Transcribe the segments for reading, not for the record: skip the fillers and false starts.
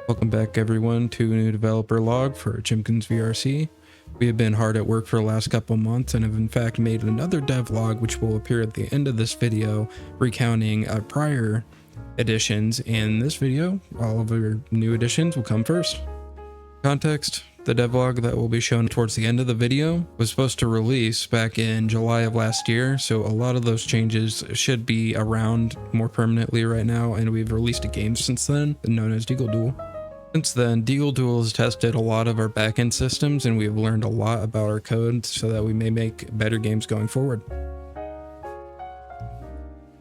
Welcome back everyone to a new developer log for ChimkinsVRC. We have been hard at work for the last couple months and have in fact made another devlog which will appear at the end of this video recounting prior editions. In this video, all of our new additions will come first. Context: the devlog that will be shown towards the end of the video was supposed to release back in July of last year, so a lot of those changes should be around more permanently right now, and we've released a game since then known as Deagle Duel. Since then, Deagle Duel has tested a lot of our backend systems and we've learned a lot about our code so that we may make better games going forward.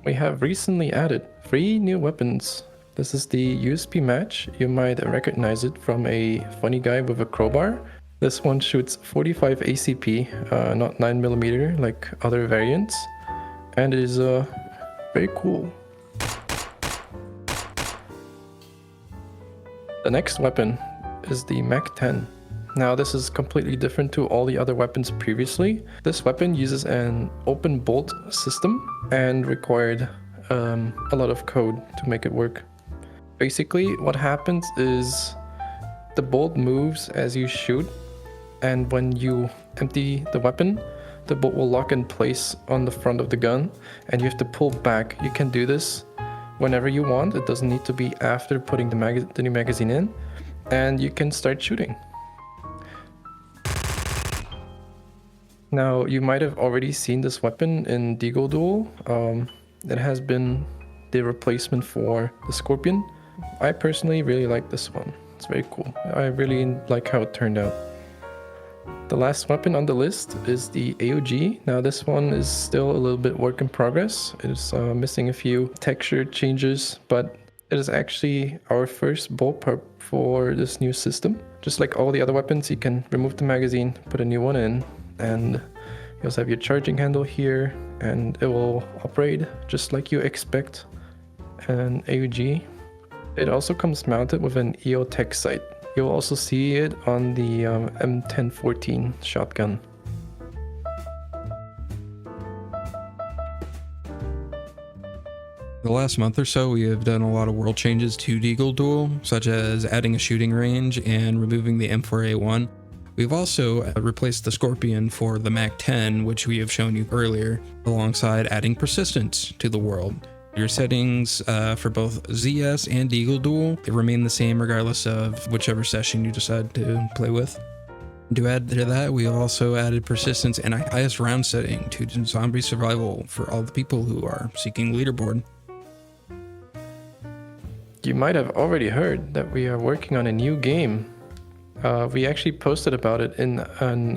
We have recently added 3 new weapons. This is the USP match. You might recognize it from a funny guy with a crowbar. This one shoots 45 ACP, not 9mm like other variants, and it is very cool. The next weapon is the MAC-10. Now this is completely different to all the other weapons previously. This weapon uses an open bolt system and required a lot of code to make it work. Basically what happens is the bolt moves as you shoot, and when you empty the weapon, the bolt will lock in place on the front of the gun and you have to pull back. You can do this whenever you want. It doesn't need to be after putting the new magazine in, and you can start shooting. Now you might have already seen this weapon in Deagle Duel. It has been the replacement for the Scorpion. I personally really like this one. It's very cool. I really like how it turned out. The last weapon on the list is the AOG. Now this one is still a little bit work in progress. It's missing a few texture changes, but it is actually our first bullpup for this new system. Just like all the other weapons, you can remove the magazine, put a new one in, and you also have your charging handle here, and it will operate just like you expect an AOG. It also comes mounted with an EOTech sight. You'll also see it on the M1014 shotgun. The last month or so, we have done a lot of world changes to Deagle Duel, such as adding a shooting range and removing the M4A1. We've also replaced the Scorpion for the MAC-10, which we have shown you earlier, alongside adding persistence to the world. Your settings for both ZS and Deagle Duel, they remain the same regardless of whichever session you decide to play with. To add to that, we have also added persistence and a highest round setting to zombie survival for all the people who are seeking leaderboard. You might have already heard that we are working on a new game. We actually posted about it in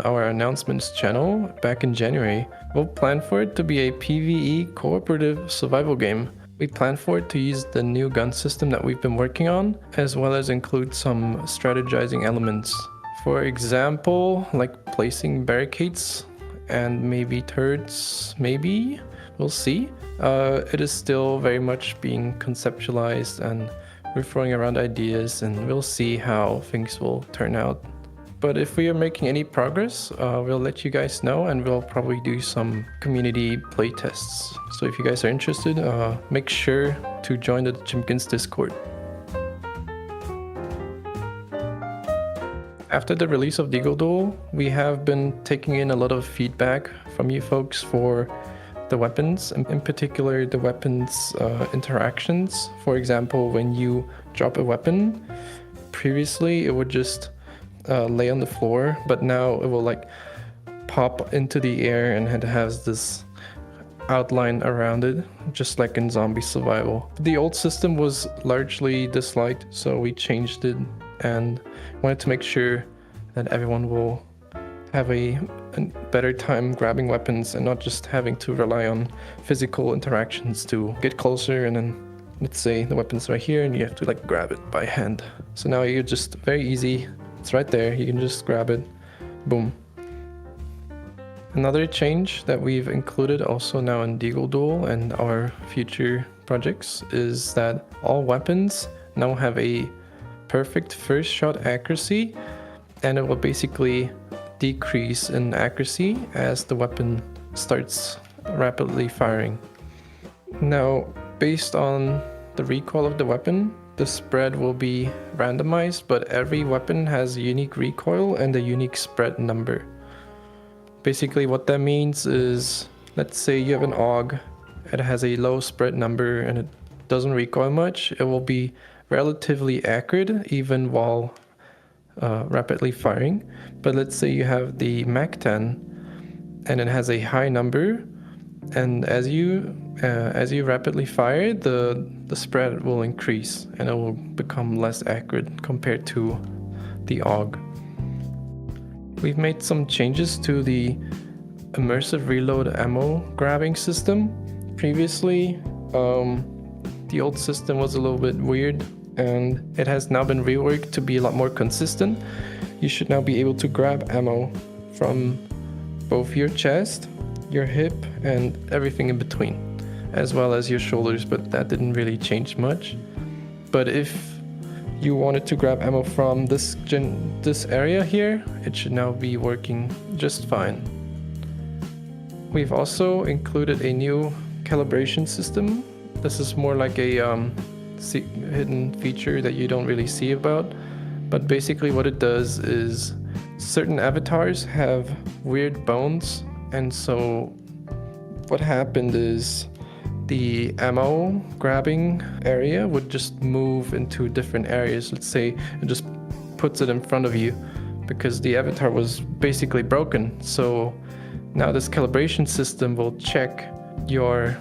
our announcements channel back in January. We'll plan for it to be a PvE cooperative survival game. We plan for it to use the new gun system that we've been working on, as well as include some strategizing elements. For example, like placing barricades and maybe turrets, maybe? We'll see. It is still very much being conceptualized and we're throwing around ideas, and we'll see how things will turn out. But if we are making any progress, we'll let you guys know, and we'll probably do some community playtests. So if you guys are interested, make sure to join the Chimkins Discord. After the release of Deagle Duel, we have been taking in a lot of feedback from you folks for the weapons, in particular the weapons interactions. For example, when you drop a weapon, previously it would just lay on the floor, but now it will like pop into the air and it has this outline around it, just like in zombie survival. The old system was largely disliked, so we changed it and wanted to make sure that everyone will have a better time grabbing weapons and not just having to rely on physical interactions to get closer, and then let's say the weapon's right here and you have to like grab it by hand. So now you're just very easy, it's right there, you can just grab it, boom. Another change that we've included also now in Deagle Duel and our future projects is that all weapons now have a perfect first shot accuracy, and it will basically decrease in accuracy as the weapon starts rapidly firing. Now, based on the recoil of the weapon, the spread will be randomized, but every weapon has a unique recoil and a unique spread number. Basically what that means is, let's say you have an AUG, it has a low spread number and it doesn't recoil much, it will be relatively accurate even while rapidly firing. But let's say you have the MAC-10 and it has a high number, and as you rapidly fire, the spread will increase and it will become less accurate compared to the AUG. We've made some changes to the immersive reload ammo grabbing system. Previously, the old system was a little bit weird, and it has now been reworked to be a lot more consistent. You should now be able to grab ammo from both your chest, your hip, and everything in between, as well as your shoulders, but that didn't really change much. But if you wanted to grab ammo from this area here, it should now be working just fine. We've also included a new calibration system. This is more like a hidden feature that you don't really see about, but basically what it does is certain avatars have weird bones, and so what happened is the ammo grabbing area would just move into different areas. Let's say it just puts it in front of you because the avatar was basically broken. So now this calibration system will check your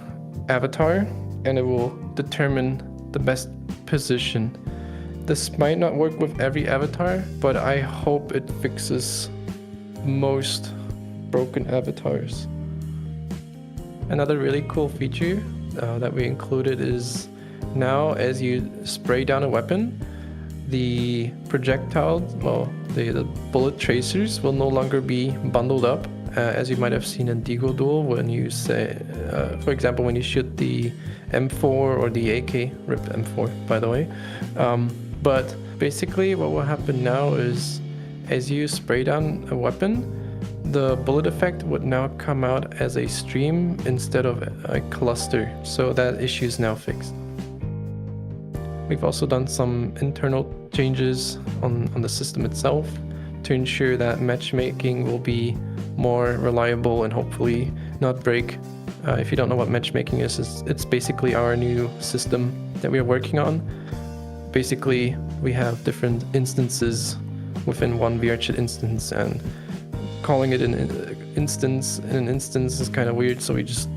avatar and it will determine the best position. This might not work with every avatar, but I hope it fixes most broken avatars. Another really cool feature that we included is now as you spray down a weapon, the projectile, the bullet tracers will no longer be bundled up, as you might have seen in Deagle Duel when you say, for example, when you shoot the M4 or the AK, rip M4 by the way. But basically what will happen now is as you spray down a weapon, the bullet effect would now come out as a stream instead of a cluster, so that issue is now fixed. We've also done some internal changes on the system itself to ensure that matchmaking will be more reliable and hopefully not break. If you don't know what matchmaking is, it's basically our new system that we are working on. Basically, we have different instances within one VRChat instance, and calling it an instance in an instance is kind of weird, so we just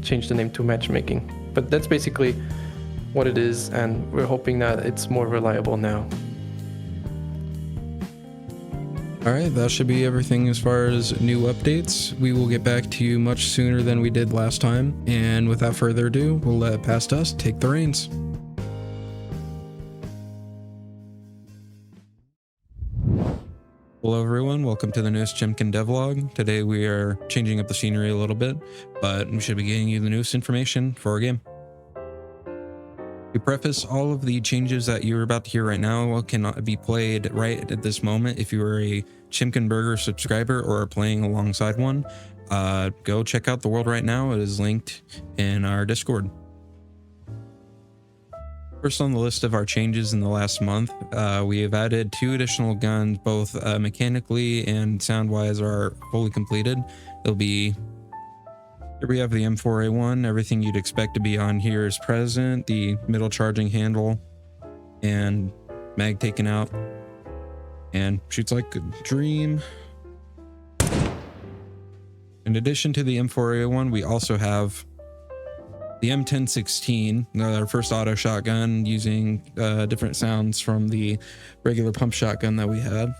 changed the name to matchmaking. But that's basically what it is, and we're hoping that it's more reliable now. Alright, that should be everything as far as new updates. We will get back to you much sooner than we did last time, and without further ado, we'll let Past Us take the reins. Hello everyone, welcome to the newest Chimkin Devlog. Today we are changing up the scenery a little bit, but we should be getting you the newest information for our game. We preface all of the changes that you're about to hear right now cannot be played right at this moment. If you are a Chimkin Burger subscriber or are playing alongside one, go check out the world right now. It is linked in our Discord. First on the list of our changes in the last month, we have added 2 additional guns, both mechanically and sound-wise are fully completed. It'll be, here we have the M4A1, everything you'd expect to be on here is present, the middle charging handle and mag taken out, and shoots like a dream. In addition to the M4A1, we also have the M1016, our first auto shotgun, using different sounds from the regular pump shotgun that we had.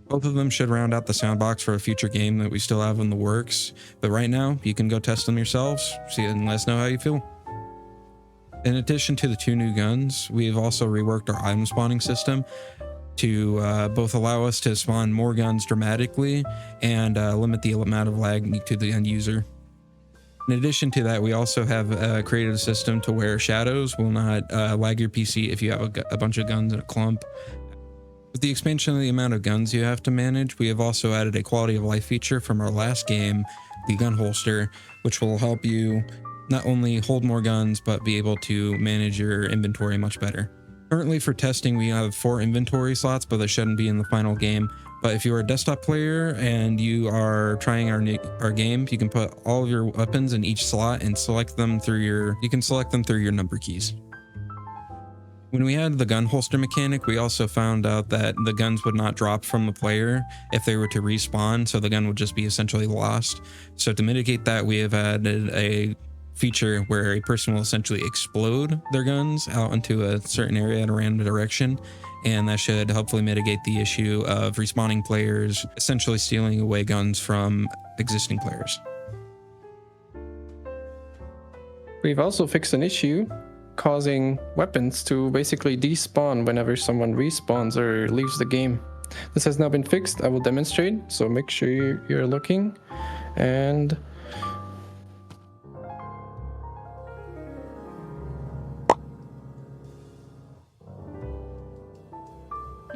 Both of them should round out the sound box for a future game that we still have in the works. But right now, you can go test them yourselves, see it, and let us know how you feel. In addition to the 2 new guns, we've also reworked our item spawning system to both allow us to spawn more guns dramatically and limit the amount of lag to the end user. In addition to that, we also have created a system to where shadows will not lag your PC if you have a bunch of guns in a clump. With the expansion of the amount of guns you have to manage, we have also added a quality of life feature from our last game, the gun holster, which will help you not only hold more guns, but be able to manage your inventory much better. Currently for testing, we have 4 inventory slots, but they shouldn't be in the final game. But if you're a desktop player and you are trying our game, you can put all of your weapons in each slot and select them through your number keys. When we had the gun holster mechanic, we also found out that the guns would not drop from the player if they were to respawn, so the gun would just be essentially lost. So to mitigate that, we have added a feature where a person will essentially explode their guns out into a certain area in a random direction, and that should hopefully mitigate the issue of respawning players essentially stealing away guns from existing players. We've also fixed an issue causing weapons to basically despawn whenever someone respawns or leaves the game. This has now been fixed. I will demonstrate, so make sure you're looking. And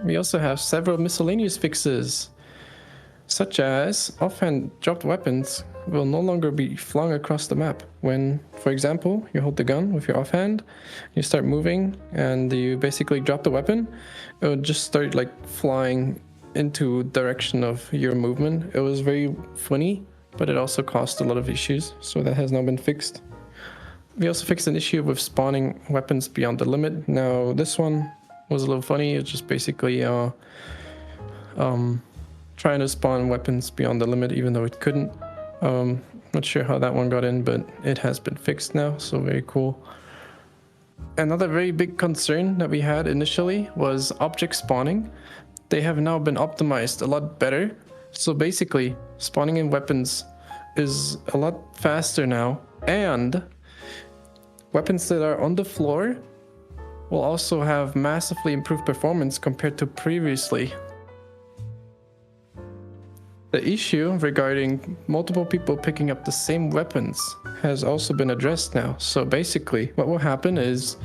we also have several miscellaneous fixes, such as offhand dropped weapons will no longer be flung across the map. When, for example, you hold the gun with your offhand, you start moving and you basically drop the weapon, it would just start like flying into direction of your movement. It was very funny, but it also caused a lot of issues, so that has now been fixed. We also fixed an issue with spawning weapons beyond the limit. Now this one was a little funny. It's just basically trying to spawn weapons beyond the limit even though it couldn't. Not sure how that one got in, but it has been fixed now, so very cool. Another very big concern that we had initially was object spawning. They have now been optimized a lot better. So basically, spawning in weapons is a lot faster now, and weapons that are on the floor will also have massively improved performance compared to previously. The issue regarding multiple people picking up the same weapons has also been addressed now. So basically, what will happen is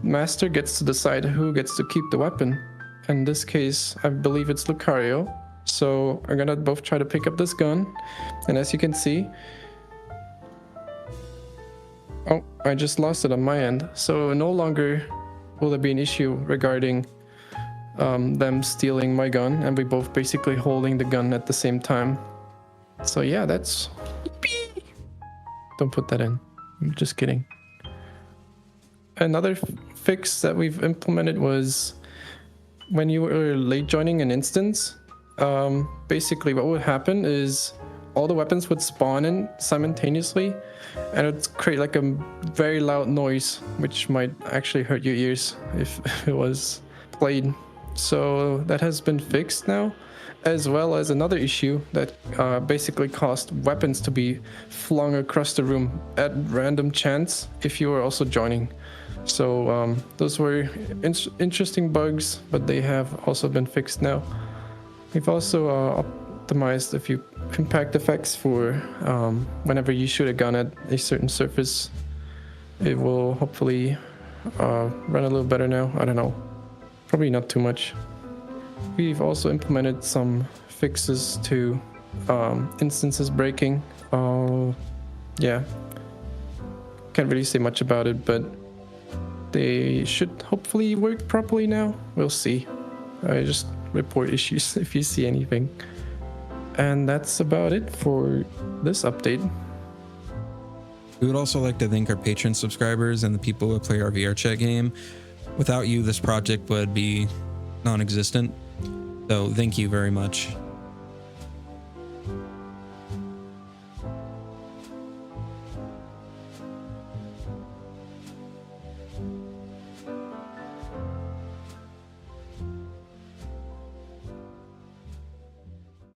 Master gets to decide who gets to keep the weapon. In this case, I believe it's Lucario. So we're gonna both try to pick up this gun. And as you can see, oh, I just lost it on my end. So no longer will there be an issue regarding them stealing my gun, and we both basically holding the gun at the same time. So yeah, that's... Don't put that in. I'm just kidding. Another fix that we've implemented was when you were late joining an instance, basically what would happen is all the weapons would spawn in simultaneously, and it would create like a very loud noise, which might actually hurt your ears if it was played. So that has been fixed now, as well as another issue that basically caused weapons to be flung across the room at random chance if you were also joining. So those were interesting bugs, but they have also been fixed now. We've also optimized a few impact effects for whenever you shoot a gun at a certain surface. It will hopefully run a little better now. I don't know. Probably not too much. We've also implemented some fixes to instances breaking. Yeah, can't really say much about it, but they should hopefully work properly now. We'll see. I just report issues if you see anything. And that's about it for this update. We would also like to thank our Patreon subscribers and the people who play our VR chat game. Without you, this project would be non-existent. So thank you very much.